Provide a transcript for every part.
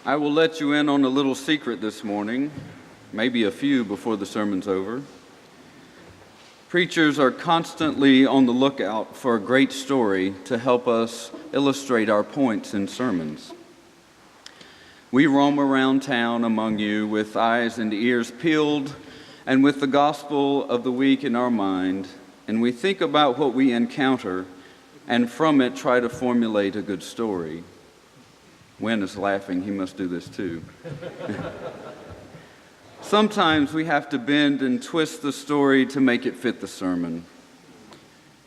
I will let you in on a little secret this morning, maybe a few before the sermon's over. Preachers are constantly on the lookout for a great story to help us illustrate our points in sermons. We roam around town among you with eyes and ears peeled and with the gospel of the week in our mind, and we think about what we encounter and from it try to formulate a good story. Wen is laughing, he must do this too. Sometimes we have to bend and twist the story to make it fit the sermon.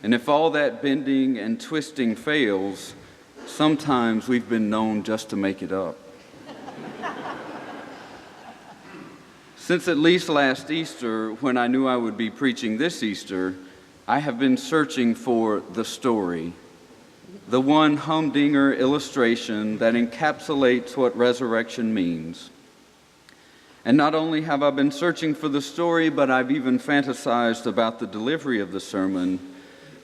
And if all that bending and twisting fails, sometimes we've been known just to make it up. Since at least last Easter, when I knew I would be preaching this Easter, I have been searching for the story, the one humdinger illustration that encapsulates what resurrection means. And not only have I been searching for the story, but I've even fantasized about the delivery of the sermon,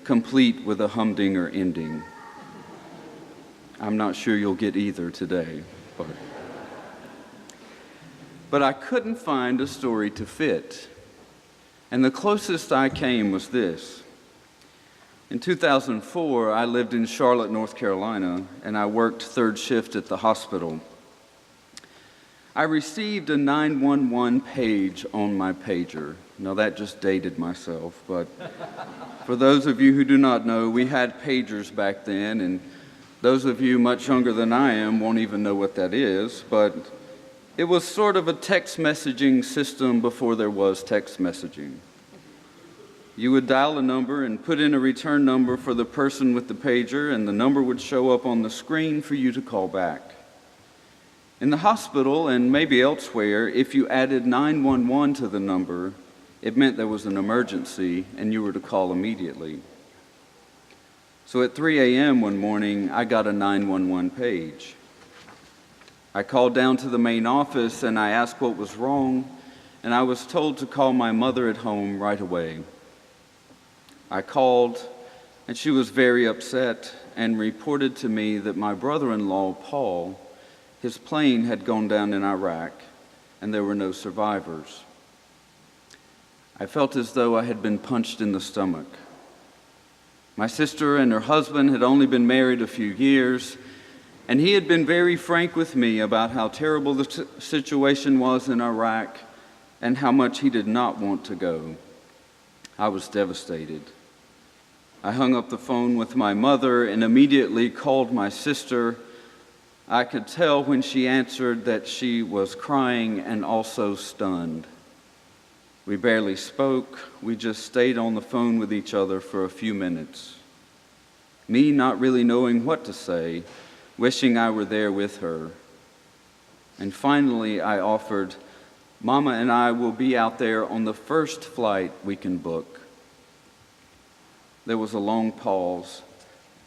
complete with a humdinger ending. I'm not sure you'll get either today, but I couldn't find a story to fit. And the closest I came was this. In 2004, I lived in Charlotte, North Carolina, and I worked third shift at the hospital. I received a 911 page on my pager. Now that just dated myself, but for those of you who do not know, we had pagers back then, and those of you much younger than I am won't even know what that is, but it was sort of a text messaging system before there was text messaging. You would dial a number and put in a return number for the person with the pager, and the number would show up on the screen for you to call back. In the hospital and maybe elsewhere, if you added 911 to the number, it meant there was an emergency and you were to call immediately. So at 3 a.m. one morning, I got a 911 page. I called down to the main office and I asked what was wrong, and I was told to call my mother at home right away. I called, and she was very upset and reported to me that my brother-in-law, Paul, his plane had gone down in Iraq, and there were no survivors. I felt as though I had been punched in the stomach. My sister and her husband had only been married a few years, and he had been very frank with me about how terrible the situation was in Iraq and how much he did not want to go. I was devastated. I hung up the phone with my mother and immediately called my sister. I could tell when she answered that she was crying and also stunned. We barely spoke. We just stayed on the phone with each other for a few minutes. Me not really knowing what to say, wishing I were there with her. And finally I offered, "Mama and I will be out there on the first flight we can book." There was a long pause,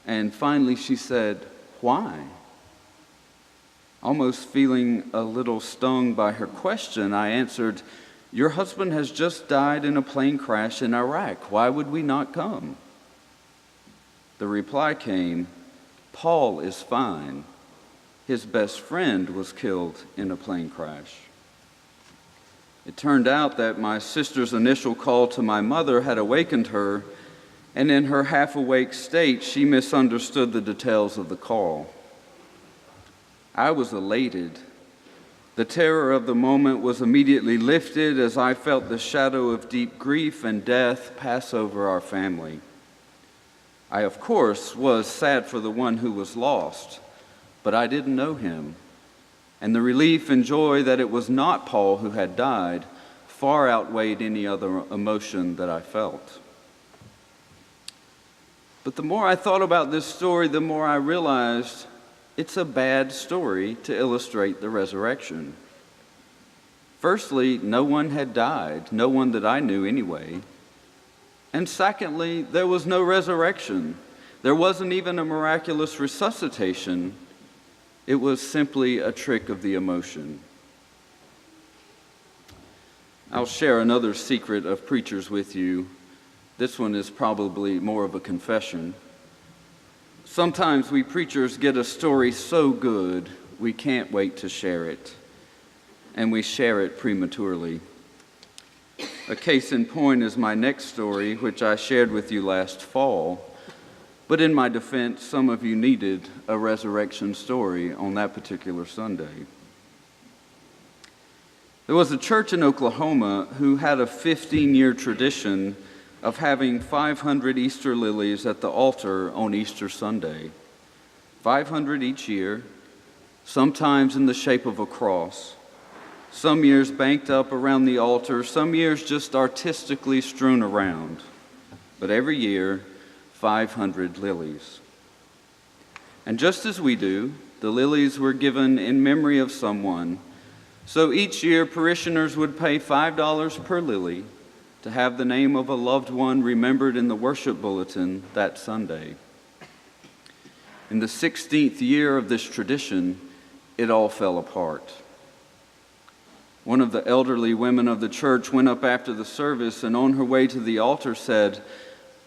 and finally she said, "Why?" Almost feeling a little stung by her question, I answered, "Your husband has just died in a plane crash in Iraq. Why would we not come?" The reply came, "Paul is fine. His best friend was killed in a plane crash." It turned out that my sister's initial call to my mother had awakened her, and in her half-awake state, she misunderstood the details of the call. I was elated. The terror of the moment was immediately lifted as I felt the shadow of deep grief and death pass over our family. I, of course, was sad for the one who was lost, but I didn't know him. And the relief and joy that it was not Paul who had died far outweighed any other emotion that I felt. But the more I thought about this story, the more I realized it's a bad story to illustrate the resurrection. Firstly, no one had died, no one that I knew anyway. And secondly, there was no resurrection. There wasn't even a miraculous resuscitation. It was simply a trick of the emotion. I'll share another secret of preachers with you. This one is probably more of a confession. Sometimes we preachers get a story so good, we can't wait to share it, and we share it prematurely. A case in point is my next story, which I shared with you last fall, but in my defense, some of you needed a resurrection story on that particular Sunday. There was a church in Oklahoma who had a 15-year tradition of having 500 Easter lilies at the altar on Easter Sunday. 500 each year, sometimes in the shape of a cross. Some years banked up around the altar, some years just artistically strewn around. But every year, 500 lilies. And just as we do, the lilies were given in memory of someone. So each year, parishioners would pay $5 per lily to have the name of a loved one remembered in the worship bulletin that Sunday. In the 16th year of this tradition, it all fell apart. One of the elderly women of the church went up after the service and on her way to the altar said,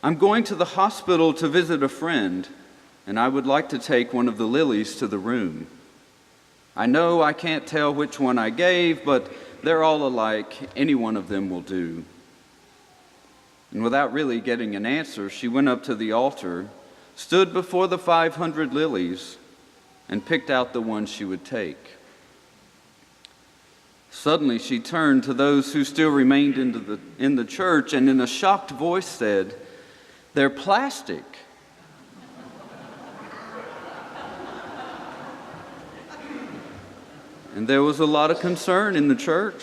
"I'm going to the hospital to visit a friend, and I would like to take one of the lilies to the room. I know I can't tell which one I gave, but they're all alike. Any one of them will do." And without really getting an answer, she went up to the altar, stood before the 500 lilies, and picked out the one she would take. Suddenly she turned to those who still remained in the church and in a shocked voice said, "They're plastic." And there was a lot of concern in the church.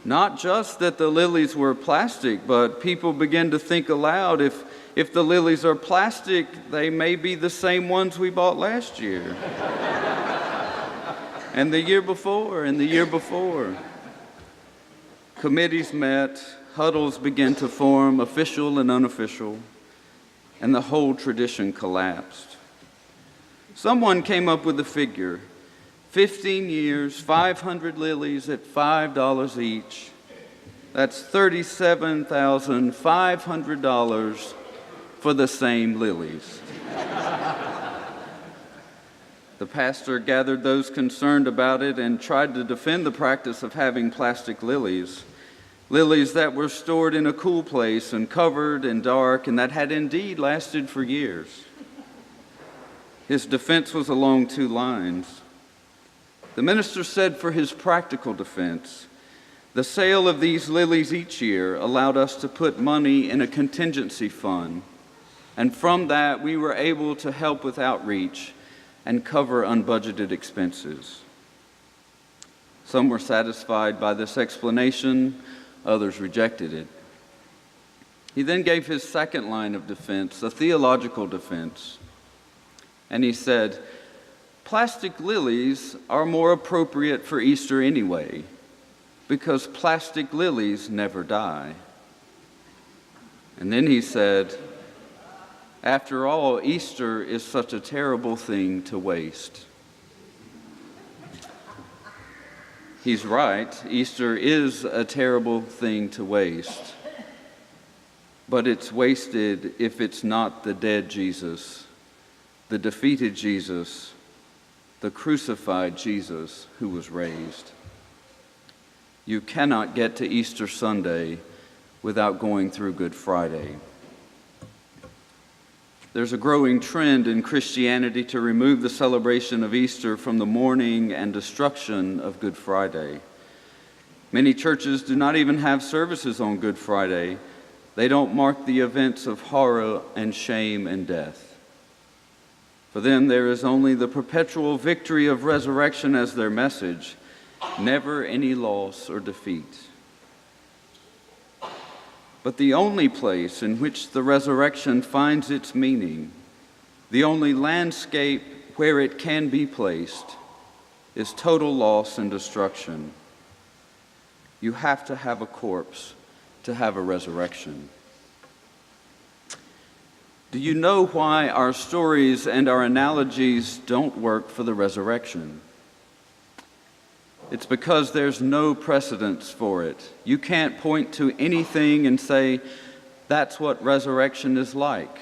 Not just that the lilies were plastic, but people began to think aloud, if the lilies are plastic, they may be the same ones we bought last year. And the year before, and the year before. Committees met, huddles began to form, official and unofficial, and the whole tradition collapsed. Someone came up with a figure, 15 years, 500 lilies at $5 each. That's $37,500 for the same lilies. The pastor gathered those concerned about it and tried to defend the practice of having plastic lilies, lilies that were stored in a cool place and covered and dark and that had indeed lasted for years. His defense was along two lines. The minister said for his practical defense, the sale of these lilies each year allowed us to put money in a contingency fund, and from that we were able to help with outreach and cover unbudgeted expenses. Some were satisfied by this explanation, others rejected it. He then gave his second line of defense, a theological defense, and he said, plastic lilies are more appropriate for Easter anyway, because plastic lilies never die. And then he said, after all, Easter is such a terrible thing to waste. He's right, Easter is a terrible thing to waste, but it's wasted if it's not the dead Jesus, the defeated Jesus, the crucified Jesus who was raised. You cannot get to Easter Sunday without going through Good Friday. There's a growing trend in Christianity to remove the celebration of Easter from the mourning and destruction of Good Friday. Many churches do not even have services on Good Friday. They don't mark the events of horror and shame and death. For them, there is only the perpetual victory of resurrection as their message, never any loss or defeat. But the only place in which the resurrection finds its meaning, the only landscape where it can be placed, is total loss and destruction. You have to have a corpse to have a resurrection. Do you know why our stories and our analogies don't work for the resurrection? It's because there's no precedence for it. You can't point to anything and say, that's what resurrection is like,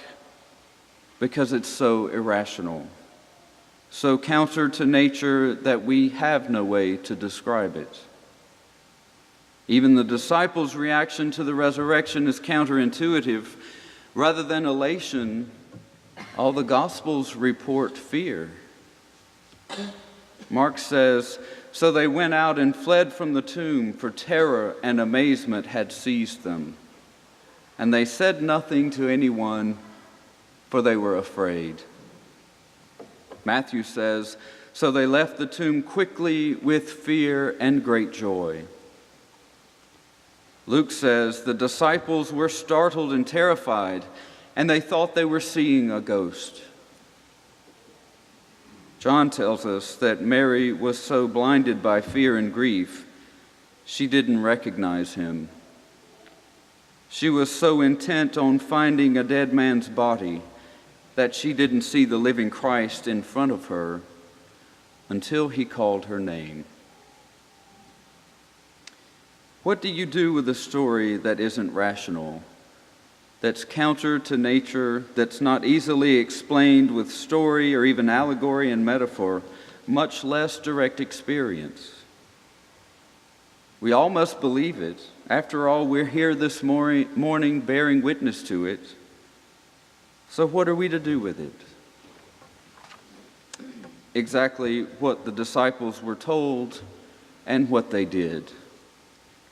because it's so irrational. so counter to nature that we have no way to describe it. Even the disciples' reaction to the resurrection is counterintuitive. Rather than elation, all the Gospels report fear. Mark says, "So they went out and fled from the tomb, for terror and amazement had seized them. And they said nothing to anyone, for they were afraid." Matthew says, "So they left the tomb quickly with fear and great joy." Luke says, "The disciples were startled and terrified, and they thought they were seeing a ghost." John tells us that Mary was so blinded by fear and grief, she didn't recognize him. She was so intent on finding a dead man's body that she didn't see the living Christ in front of her until he called her name. What do you do with a story that isn't rational, that's counter to nature, that's not easily explained with story or even allegory and metaphor, much less direct experience? We all must believe it. After all, we're here this morning bearing witness to it. So what are we to do with it? Exactly what the disciples were told and what they did.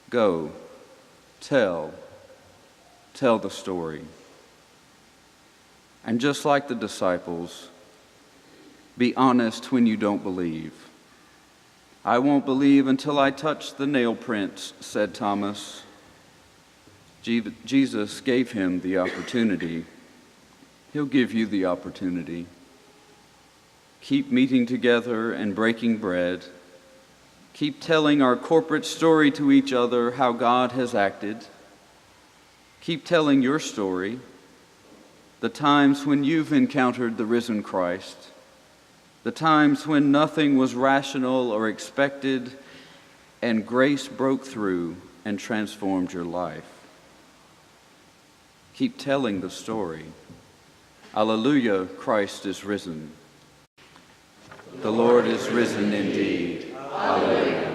Go, tell the story. And just like the disciples, be honest when you don't believe. "I won't believe until I touch the nail prints," said Thomas. Jesus gave him the opportunity. He'll give you the opportunity. Keep meeting together and breaking bread. Keep telling our corporate story to each other, how God has acted. Keep telling your story, the times when you've encountered the risen Christ, the times when nothing was rational or expected and grace broke through and transformed your life. Keep telling the story. Alleluia, Christ is risen. The Lord is risen indeed. Alleluia.